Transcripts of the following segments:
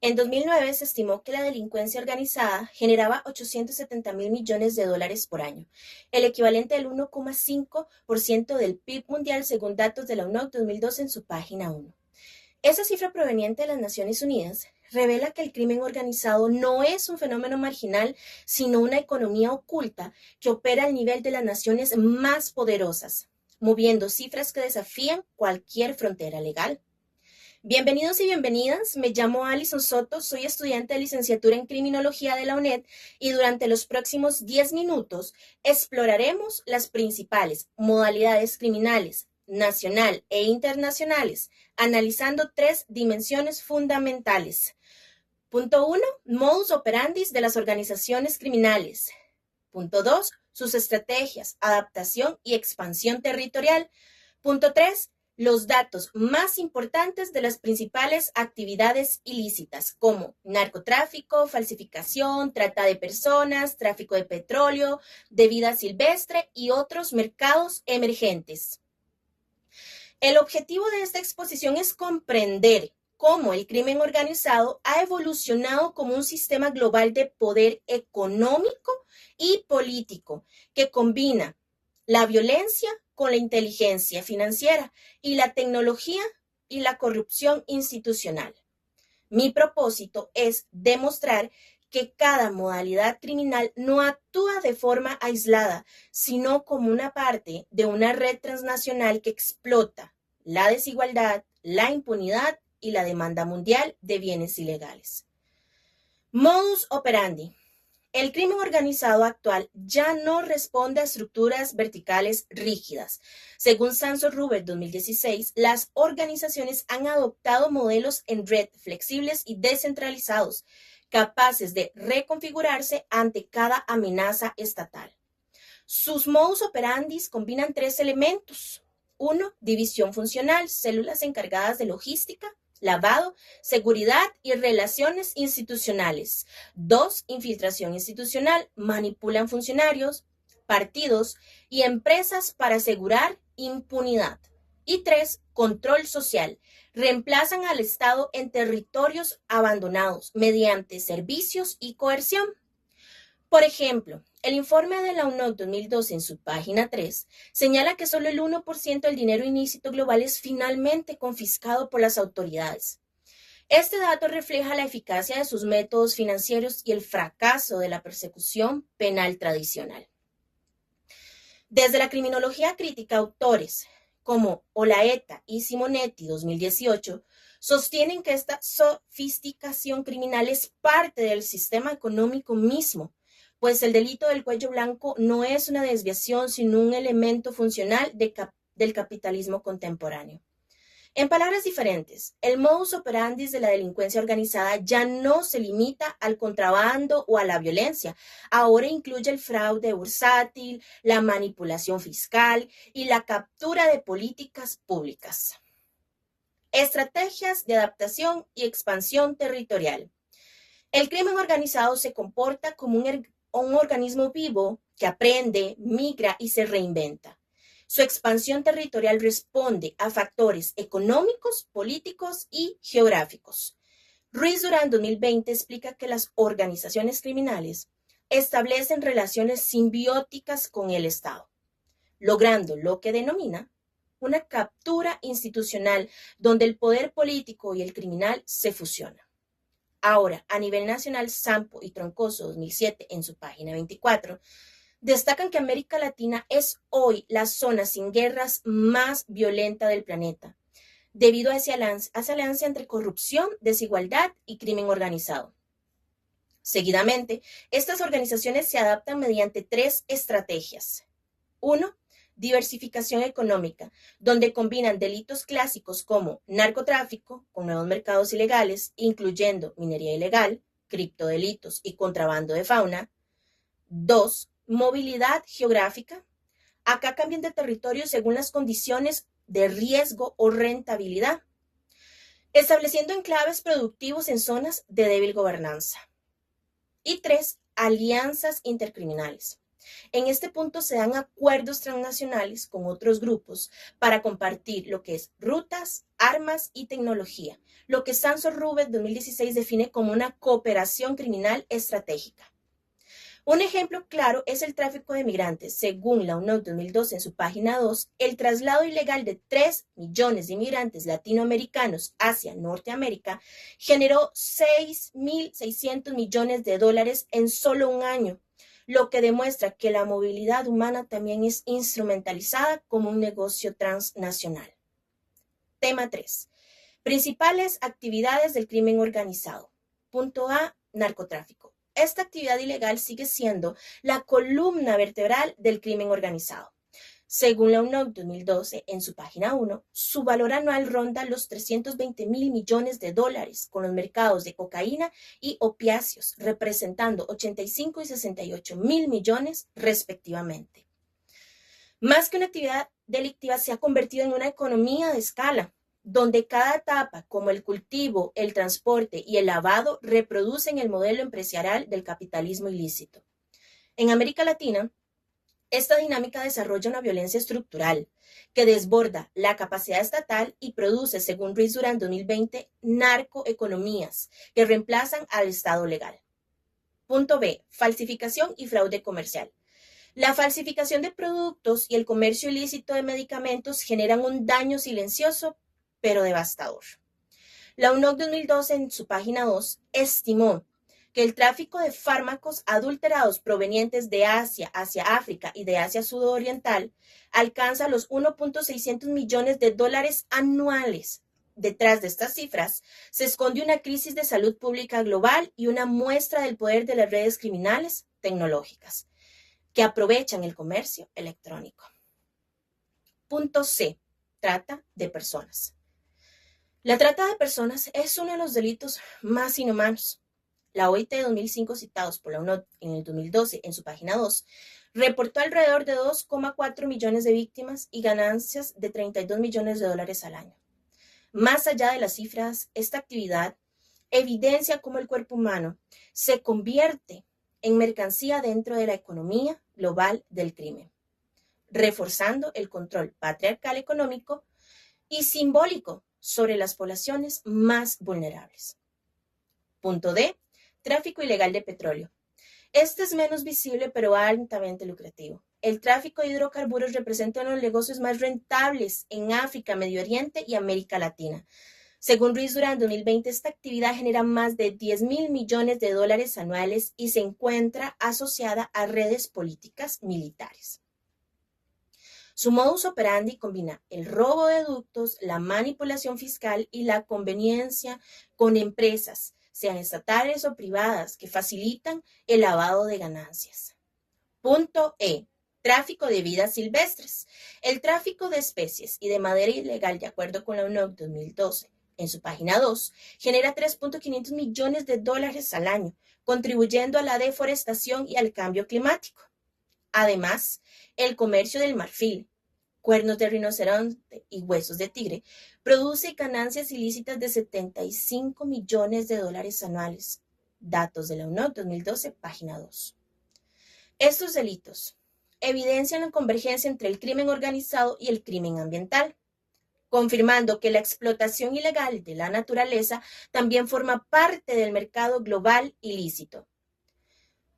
En 2009 se estimó que la delincuencia organizada generaba 870.000 millones de dólares por año, el equivalente al 1,5% del PIB mundial según datos de la UNOC 2012 en su página 1. Esa cifra proveniente de las Naciones Unidas revela que el crimen organizado no es un fenómeno marginal, sino una economía oculta que opera al nivel de las naciones más poderosas, moviendo cifras que desafían cualquier frontera legal. Bienvenidos y bienvenidas, me llamo Alison Soto, soy estudiante de licenciatura en Criminología de la UNED y durante los próximos 10 minutos exploraremos las principales modalidades criminales, nacional e internacionales, analizando 3 dimensiones fundamentales. Punto 1, modus operandi de las organizaciones criminales. Punto 2, sus estrategias, adaptación y expansión territorial. Punto 3, los datos más importantes de las principales actividades ilícitas, como narcotráfico, falsificación, trata de personas, tráfico de petróleo, de vida silvestre y otros mercados emergentes. El objetivo de esta exposición es comprender cómo el crimen organizado ha evolucionado como un sistema global de poder económico y político que combina la violencia con la inteligencia financiera y la tecnología y la corrupción institucional. Mi propósito es demostrar que cada modalidad criminal no actúa de forma aislada, sino como una parte de una red transnacional que explota la desigualdad, la impunidad y la demanda mundial de bienes ilegales. Modus operandi. El crimen organizado actual ya no responde a estructuras verticales rígidas. Según Sanso Ruber 2016, las organizaciones han adoptado modelos en red flexibles y descentralizados, capaces de reconfigurarse ante cada amenaza estatal. Sus modus operandi combinan 3 elementos. 1. División funcional, células encargadas de logística, lavado, seguridad y relaciones institucionales. 2. Infiltración institucional, manipulan funcionarios, partidos y empresas para asegurar impunidad. Y 3. Control social, reemplazan al Estado en territorios abandonados mediante servicios y coerción. Por ejemplo, el informe de la UNOC 2012 en su página 3 señala que solo el 1% del dinero ilícito global es finalmente confiscado por las autoridades. Este dato refleja la eficacia de sus métodos financieros y el fracaso de la persecución penal tradicional. Desde la criminología crítica, autores como Olaeta y Simonetti 2018 sostienen que esta sofisticación criminal es parte del sistema económico mismo, pues el delito del cuello blanco no es una desviación, sino un elemento funcional del capitalismo contemporáneo. En palabras diferentes, el modus operandi de la delincuencia organizada ya no se limita al contrabando o a la violencia. Ahora incluye el fraude bursátil, la manipulación fiscal y la captura de políticas públicas. Estrategias de adaptación y expansión territorial. El crimen organizado se comporta como un organismo vivo que aprende, migra y se reinventa. Su expansión territorial responde a factores económicos, políticos y geográficos. Ruiz Durán 2020 explica que las organizaciones criminales establecen relaciones simbióticas con el Estado, logrando lo que denomina una captura institucional donde el poder político y el criminal se fusionan. Ahora, a nivel nacional, Sampo y Troncoso 2007 en su página 24 destacan que América Latina es hoy la zona sin guerras más violenta del planeta, debido a esa alianza entre corrupción, desigualdad y crimen organizado. Seguidamente, estas organizaciones se adaptan mediante 3 estrategias. 1. Diversificación económica, donde combinan delitos clásicos como narcotráfico con nuevos mercados ilegales, incluyendo minería ilegal, criptodelitos y contrabando de fauna. 2. Movilidad geográfica. Acá cambian de territorio según las condiciones de riesgo o rentabilidad, estableciendo enclaves productivos en zonas de débil gobernanza. Y 3. Alianzas intercriminales. En este punto se dan acuerdos transnacionales con otros grupos para compartir lo que es rutas, armas y tecnología, lo que Sanson-Rubet 2016 define como una cooperación criminal estratégica. Un ejemplo claro es el tráfico de migrantes. Según la UNOC 2012 en su página 2, el traslado ilegal de 3 millones de inmigrantes latinoamericanos hacia Norteamérica generó 6.600 millones de dólares en solo un año, lo que demuestra que la movilidad humana también es instrumentalizada como un negocio transnacional. Tema 3. Principales actividades del crimen organizado. Punto A. Narcotráfico. Esta actividad ilegal sigue siendo la columna vertebral del crimen organizado. Según la UNOC 2012, en su página 1, su valor anual ronda los 320.000 millones de dólares con los mercados de cocaína y opiáceos, representando 85 y 68 mil millones respectivamente. Más que una actividad delictiva, se ha convertido en una economía de escala, donde cada etapa, como el cultivo, el transporte y el lavado, reproducen el modelo empresarial del capitalismo ilícito. En América Latina, esta dinámica desarrolla una violencia estructural que desborda la capacidad estatal y produce, según Ruiz Durán 2020, narcoeconomías que reemplazan al Estado legal. Punto B. Falsificación y fraude comercial. La falsificación de productos y el comercio ilícito de medicamentos generan un daño silencioso pero devastador. La UNOC 2012 en su página 2 estimó que el tráfico de fármacos adulterados provenientes de Asia hacia África y de Asia sudoriental alcanza los 1.600 millones de dólares anuales. Detrás de estas cifras se esconde una crisis de salud pública global y una muestra del poder de las redes criminales tecnológicas que aprovechan el comercio electrónico. Punto C. Trata de personas. La trata de personas es uno de los delitos más inhumanos. La OIT de 2005, citados por la UNOC en el 2012 en su página 2, reportó alrededor de 2,4 millones de víctimas y ganancias de 32 millones de dólares al año. Más allá de las cifras, esta actividad evidencia cómo el cuerpo humano se convierte en mercancía dentro de la economía global del crimen, reforzando el control patriarcal económico y simbólico sobre las poblaciones más vulnerables. Punto D. Tráfico ilegal de petróleo. Este es menos visible pero altamente lucrativo. El tráfico de hidrocarburos representa uno de los negocios más rentables en África, Medio Oriente y América Latina. Según Ruiz Durán 2020, esta actividad genera más de 10.000 millones de dólares anuales y se encuentra asociada a redes políticas militares. Su modus operandi combina el robo de ductos, la manipulación fiscal y la conveniencia con empresas, sean estatales o privadas, que facilitan el lavado de ganancias. Punto E. Tráfico de vidas silvestres. El tráfico de especies y de madera ilegal, de acuerdo con la UNOC 2012, en su página 2, genera 3.500 millones de dólares al año, contribuyendo a la deforestación y al cambio climático. Además, el comercio del marfil, cuernos de rinoceronte y huesos de tigre produce ganancias ilícitas de 75 millones de dólares anuales. Datos de la UNOC 2012, página 2. Estos delitos evidencian la convergencia entre el crimen organizado y el crimen ambiental, confirmando que la explotación ilegal de la naturaleza también forma parte del mercado global ilícito.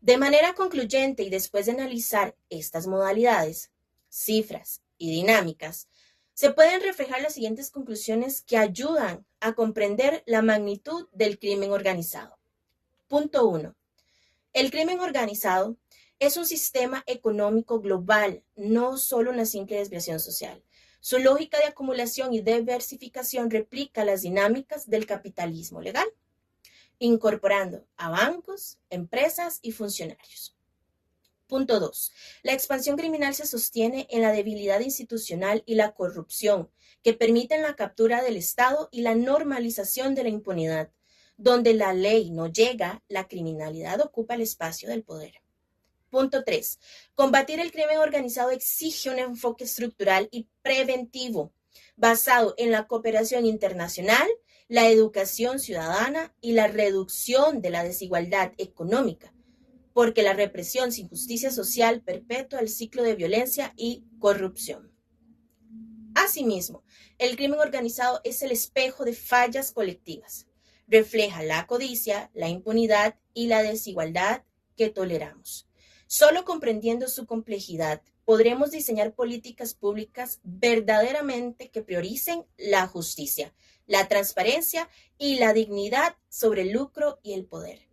De manera concluyente y después de analizar estas modalidades, cifras y dinámicas, se pueden reflejar las siguientes conclusiones que ayudan a comprender la magnitud del crimen organizado. Punto 1. El crimen organizado es un sistema económico global, no solo una simple desviación social. Su lógica de acumulación y diversificación replica las dinámicas del capitalismo legal, incorporando a bancos, empresas y funcionarios. Punto 2. La expansión criminal se sostiene en la debilidad institucional y la corrupción, que permiten la captura del Estado y la normalización de la impunidad. Donde la ley no llega, la criminalidad ocupa el espacio del poder. Punto 3. Combatir el crimen organizado exige un enfoque estructural y preventivo, basado en la cooperación internacional, la educación ciudadana y la reducción de la desigualdad económica, porque la represión sin justicia social perpetúa el ciclo de violencia y corrupción. Asimismo, el crimen organizado es el espejo de fallas colectivas. Refleja la codicia, la impunidad y la desigualdad que toleramos. Solo comprendiendo su complejidad podremos diseñar políticas públicas verdaderamente que prioricen la justicia, la transparencia y la dignidad sobre el lucro y el poder.